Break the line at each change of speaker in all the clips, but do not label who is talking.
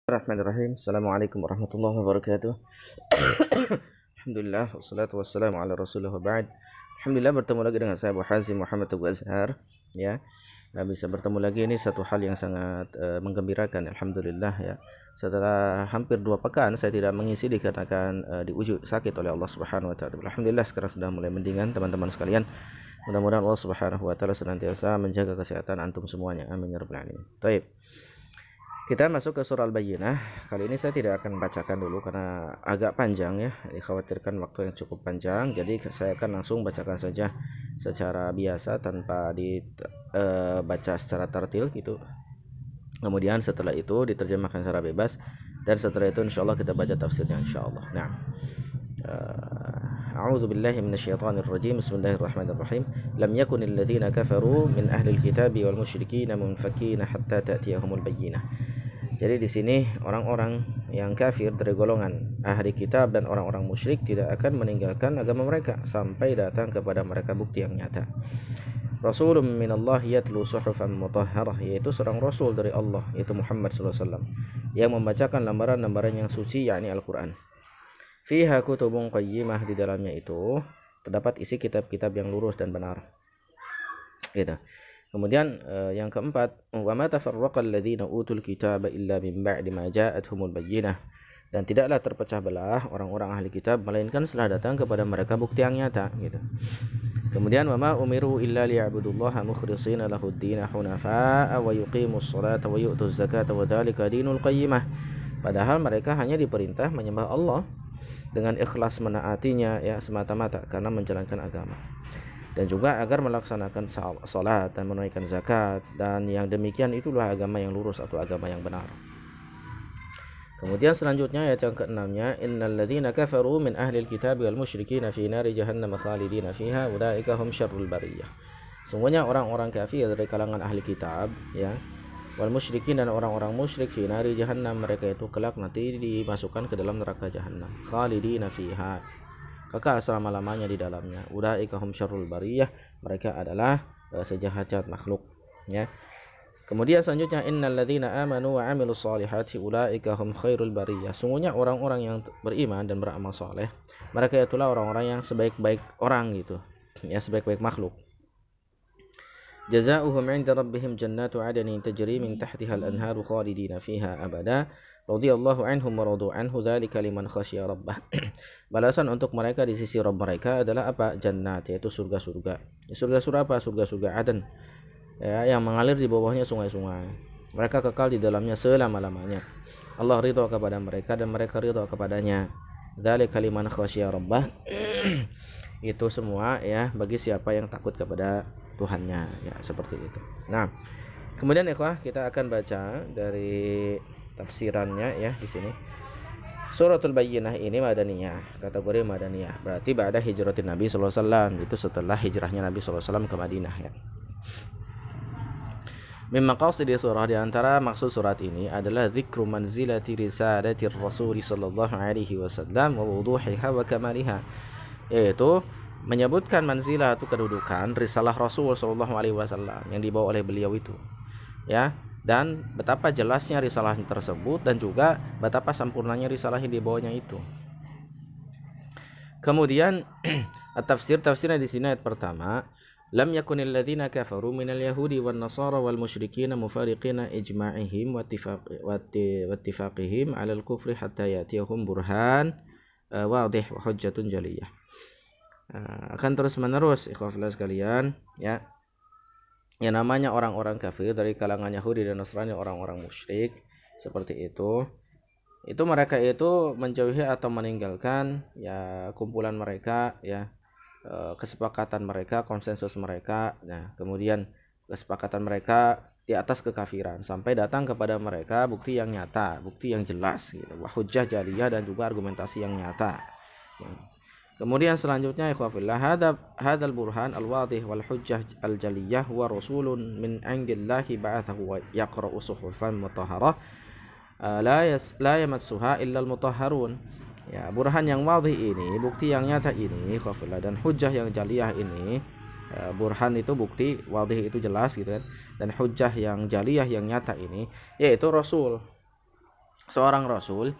Bismillahirrahmanirrahim. Assalamualaikum warahmatullahi wabarakatuh. Alhamdulillah wassalatu wassalamu ala Rasulillah wa ba'd. Alhamdulillah bertemu lagi dengan saya Abu Hazim Muhammad Abu Azhar ya. Bisa bertemu lagi, ini satu hal yang sangat menggembirakan, alhamdulillah ya. Setelah hampir 2 pekan saya tidak mengisi dikarenakan diuji sakit oleh Allah Subhanahu wa taala. Alhamdulillah sekarang sudah mulai mendingan teman-teman sekalian. Mudah-mudahan Allah Subhanahu wa taala senantiasa menjaga kesehatan antum semuanya. Amin ya rabbal alamin. Baik. Kita masuk ke surah Al-Bayyinah. Kali ini saya tidak akan bacakan dulu karena agak panjang ya. Dikhawatirkan waktu yang cukup panjang. Jadi saya akan langsung bacakan saja secara biasa tanpa dibaca secara tartil gitu. Kemudian setelah itu diterjemahkan secara bebas. Dan setelah itu insya Allah kita baca tafsirnya insya Allah. Nah, A'udzu billahi minasyaitonir rajim. Bismillahirrahmanirrahim. Lam yakunil ladzina kafaru min ahlil kitabi wal musyrikin munfakkina hatta ta'tiyahumul bayyinah. Jadi di sini orang-orang yang kafir dari golongan ahli kitab dan orang-orang musyrik tidak akan meninggalkan agama mereka sampai datang kepada mereka bukti yang nyata. Rasulun minallah yatlu suhufan mutahharah, yaitu seorang rasul dari Allah, yaitu Muhammad SAW, yang membacakan lembaran-lembaran yang suci, yakni Al-Quran. Fiha kutubun qayyimah, di dalamnya itu terdapat isi kitab-kitab yang lurus dan benar. Gitu. Kemudian yang keempat, wa ma tafarraqal ladzina utul kitaba illa min ba'di ma ja'atuhumul bayyinah, dan tidaklah terpecah belah orang-orang ahli kitab melainkan setelah datang kepada mereka bukti yang nyata gitu. Kemudian wa ma umiru illa liya'budullaha mukhlishina lahud-din hunafa'a wa yuqimus sholata wa yu'tuz zakata wa dzalika dinul qayyimah. Padahal mereka hanya diperintah menyembah Allah dengan ikhlas menaatinya ya semata-mata karena menjalankan agama, dan juga agar melaksanakan salat dan menunaikan zakat, dan yang demikian itulah agama yang lurus atau agama yang benar. Kemudian selanjutnya ayat yang ke-6-nya, innal ladzina kafaru min ahlil kitabi wal musyrikin fi nari jahannam khalidina fiha ulaika hum syarrul bariyah. Sungguhnya orang-orang kafir dari kalangan ahli kitab ya, wal musyrikin, dan orang-orang musyrik, fi nari jahannam, mereka itu kelak nanti dimasukkan ke dalam neraka jahannam, khalidina fiha, kekal selama-lamanya di dalamnya. Ulaika hum syarrul bariyah, mereka adalah sejahat-jahat makhluk ya. Kemudian selanjutnya, innal ladzina amanu wa 'amilus shalihati ulaika hum khairul bariyah. Sungguhnya orang-orang yang beriman dan beramal saleh, mereka itulah orang-orang yang sebaik-baik orang gitu ya, sebaik-baik makhluk. Jazaohum 'inda rabbihim jannatu 'adnin tajri min tahtiha al-anharu khalidina fiha abada radhiyallahu anhum wa radu anhu dzalika liman khasyiya rabbah. Balasan untuk mereka di sisi Rabb mereka adalah apa? Jannat, yaitu surga-surga. Surga-surga apa? Surga-surga Aden ya, yang mengalir di bawahnya sungai-sungai. Mereka kekal di dalamnya selama-lamanya. Allah ridha kepada mereka dan mereka ridha kepadanya. Dzalika liman khasyiya rabbah. Itu semua ya bagi siapa yang takut kepada Tuhannya ya, seperti itu. Nah, kemudian ikhwah kita akan baca dari tafsirannya ya di sini. Suratul Bayyinah ini madaniyah, kategori madaniyah. Berarti ba'da hijratin Nabi sallallahu alaihi wasallam, itu setelah hijrahnya Nabi sallallahu alaihi wasallam ke Madinah ya. Mimma qasidi surah, di antara maksud surat ini adalah dzikru manzilati risalatir Rasul sallallahu alaihi wasallam wa wuduhiha wa kamaliha, yaitu menyebutkan manzilah atau kedudukan risalah Rasul sallallahu alaihi wasallam yang dibawa oleh beliau itu ya, dan betapa jelasnya risalah tersebut dan juga betapa sempurnanya risalah yang dibawanya itu. Kemudian tafsirnya di sini ayat pertama, lam yakunil ladzina kafaru minal yahudi wan nasara wal musyrikin mufariqina ijma'ihim wa ittifaqihim 'alal kufri hatta ya'tiyahum burhan wadih wa hujjatun jaliyah. Akan terus menerus ikhwah sekalian ya, yang namanya orang-orang kafir dari kalangan Yahudi dan Nasrani, orang-orang musyrik seperti itu mereka itu menjauhi atau meninggalkan ya kumpulan mereka ya, kesepakatan mereka, konsensus mereka. Nah, kemudian kesepakatan mereka di atas kekafiran sampai datang kepada mereka bukti yang nyata, bukti yang jelas gitu, wa hujjah jaliyah, dan juga argumentasi yang nyata ya. Kemudian selanjutnya ikhwafillah, hadzal burhan al-wadih wal hujjah al-jaliyah wa rasulun min 'indillahi ba'athahu wa yaqra'u suhufan mutahharah la yamassuha illa al-mutahharun. Ya, burhan yang wadih ini, bukti yang nyata ini ikhwafillah, dan hujjah yang jaliyah ini, burhan itu bukti, wadih itu jelas gitu kan, dan hujjah yang jaliyah yang nyata ini yaitu Rasul seorang rasul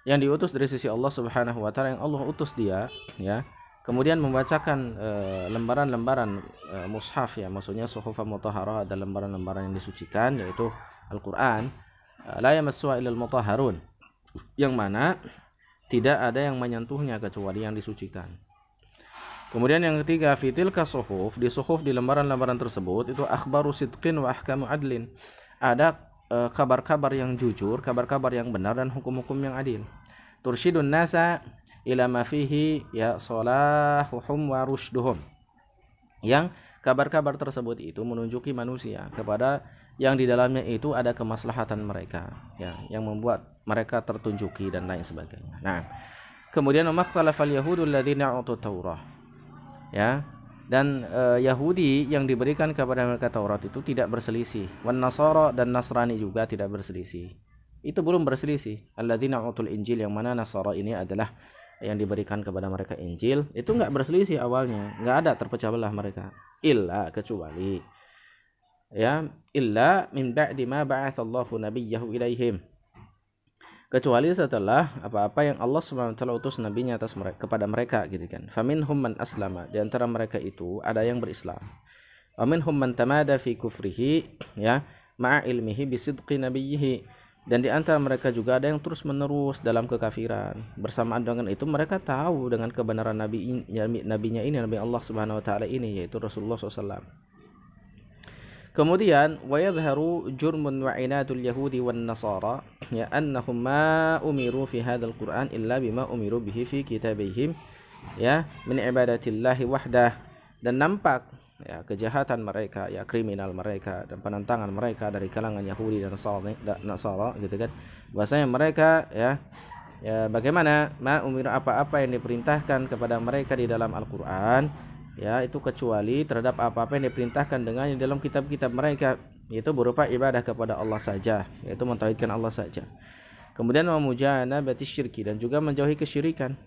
yang diutus dari sisi Allah Subhanahu wa taala, yang Allah utus dia, ya, kemudian membacakan lembaran-lembaran mushaf, ya, maksudnya suhufan mutahharah, ada lembaran-lembaran yang disucikan, yaitu Al-Qur'an, la yamassuha illal mutahharun, yang mana tidak ada yang menyentuhnya kecuali yang disucikan. Kemudian yang ketiga, fitilka suhuf, di suhuf, di lembaran-lembaran tersebut itu akhbaru sidqin wa ahkamu adlin, ada kabar-kabar yang jujur, kabar-kabar yang benar, dan hukum-hukum yang adil. Tursyidun nasa ila ma fihi ya salahuhum wa rushduhum, yang kabar-kabar tersebut itu menunjuki manusia kepada yang di dalamnya itu ada kemaslahatan mereka, ya, yang membuat mereka tertunjuki dan lain sebagainya. Nah, kemudian maktalafal yahudul ladzina utut taurah, ya, dan Yahudi yang diberikan kepada mereka Taurat itu tidak berselisih, wan Nasara, dan Nasrani juga tidak berselisih. Itu belum berselisih. Alladzina utul Injil, yang mana Nasara ini adalah yang diberikan kepada mereka Injil, itu enggak berselisih awalnya, enggak ada terpecah belah mereka, illa, kecuali, ya, illa min ba'di ma ba'atsallahu nabiyyahu ilaihim, kecuali setelah apa-apa yang Allah SWT utus nabinya atas mereka, kepada mereka, gitu kan. Faminhum man aslama, di antara mereka itu ada yang berislam. Wa minhum man tamada fi kufrihi, ya, ma'a ilmihi bisidqi nabiyhi, dan di antara mereka juga ada yang terus menerus dalam kekafiran. Bersamaan dengan itu mereka tahu dengan kebenaran nabinya ini, Nabi Allah Subhanahu wa taala ini, yaitu Rasulullah SAW. Kemudian wa yadhharu jurmun wa inatul yahudi wan nasara, ya, annahum ma umiru fi hadzal Qur'an illa bima umiru bihi fi kitabihim, ya, min ibadatillahi wahdah, dan nampak, ya, kejahatan mereka, ya, kriminal mereka dan penentangan mereka dari kalangan Yahudi dan Nasara, gitu kan. Bahasanya mereka, ya, bagaimana ma umiru, apa-apa yang diperintahkan kepada mereka di dalam Al-Qur'an, ya, itu kecuali terhadap apa-apa yang diperintahkan dengannya dalam kitab-kitab mereka, yaitu berupa ibadah kepada Allah saja, yaitu mentauhidkan Allah saja. Kemudian wa mujanabati syirki, dan juga menjauhi kesyirikan,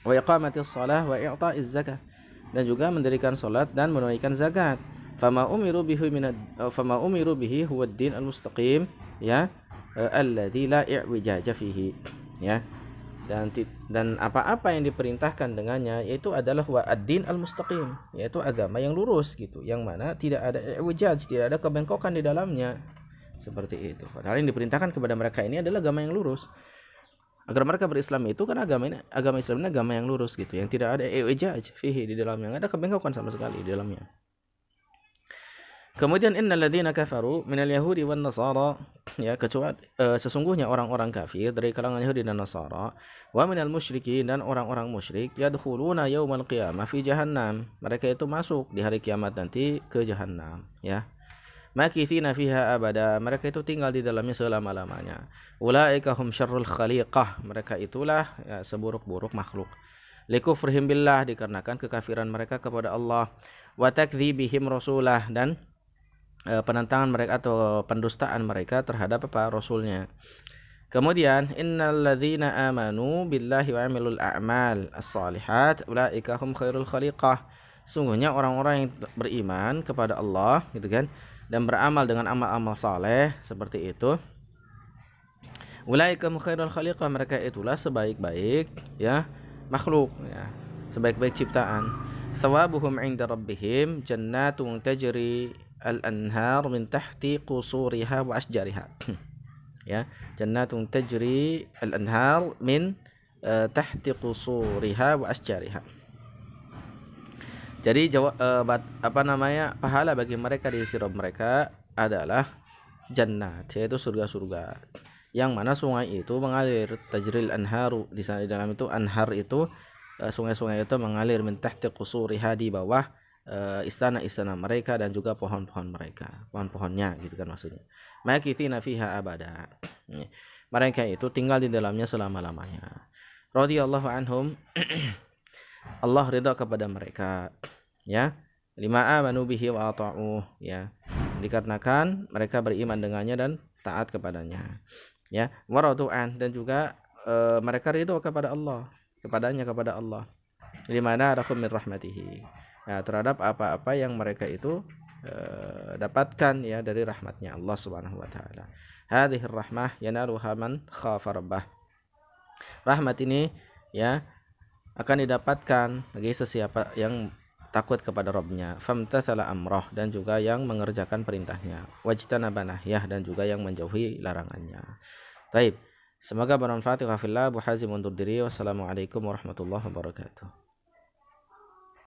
wa iqamatis shalah wa i'ta'iz zakah, dan juga mendirikan salat dan menunaikan zakat. Fama umiru bihi huwa ad-din al-mustaqim, ya, alladzi la i'wijaja fihi, ya, dan apa-apa yang diperintahkan dengannya yaitu adalah wa ad-din al-mustaqim, yaitu agama yang lurus, gitu, yang mana tidak ada i'wijaj, tidak ada kebengkokan di dalamnya, seperti itu. Padahal yang diperintahkan kepada mereka ini adalah agama yang lurus. Agar mereka berislam itu kan agama Islam ini agama yang lurus, gitu, yang tidak ada i'wijaj fihi, di dalamnya enggak ada kebengkokan sama sekali di dalamnya. Kemudian innal ladzina kafaru minal yahudi wan nasara, ya, kecuali sesungguhnya orang-orang kafir dari kalangan Yahudi dan Nasara, wa minal musyrikin, dan orang-orang musyrik, yadkhuluna yaumal qiyamah fi jahannam, mereka itu masuk di hari kiamat nanti ke jahannam, ya, makitsina fiha abada, mereka itu tinggal di dalamnya selama-lamanya. Ulaika hum syarrul khaliqah, mereka itulah, ya, seburuk-buruk makhluk. Likufrihim billah, dikarenakan kekafiran mereka kepada Allah, wa takdzibihim rasulah, dan penentangan mereka atau pendustaan mereka terhadap apa, rasulnya. Kemudian innal ladzina amanu billahi wa amilul a'mal as-solihat ulaika hum khairul khaliqah, sungguhnya orang-orang yang beriman kepada Allah, gitu kan, dan beramal dengan amal-amal saleh seperti itu, ulaika hum khairul khaliqah, mereka itulah sebaik-baik, ya, makhluk, ya, sebaik-baik ciptaan. Thawabuhum 'inda rabbihim jannatun tajri al-anhar min tahti qusuriha wa asjariha, ya, jannatun tajri al-anhar min tahti qusuriha wa asjariha. Jadi pahala bagi mereka di sisi Rabb mereka adalah jannat, yaitu surga-surga, yang mana sungai itu mengalir, tajril anharu, di sana di dalam itu anhar itu sungai-sungai itu mengalir min tahti qusuriha, di bawah istana-istana mereka dan juga pohon-pohon mereka, pohon-pohonnya, gitu kan maksudnya. Makitsina fiha abada, mereka itu tinggal di dalamnya selama-lamanya. Radhiyallahu anhum, Allah ridha kepada mereka, ya, lima amanu bihi wa ata'uh, ya, dikarenakan mereka beriman dengannya dan taat kepadanya, ya, waradu'an, dan juga mereka ridha kepada Allah, kepada Allah, limana rakum min rahmatihi, ya, terhadap apa-apa yang mereka itu dapatkan, ya, dari rahmatnya Allah Subhanahu wa taala. Hadhihi rahmah yanaluha man khafa rabbah. Rahmat ini ya akan didapatkan bagi sesiapa yang takut kepada Rabbnya, famtathala amroh, dan juga yang mengerjakan perintahnya, wajtanaba nahyah, dan juga yang menjauhi larangannya. Taib. Semoga bermanfaat. Abu Hazim undur diri. Wassalamualaikum warahmatullahi wabarakatuh.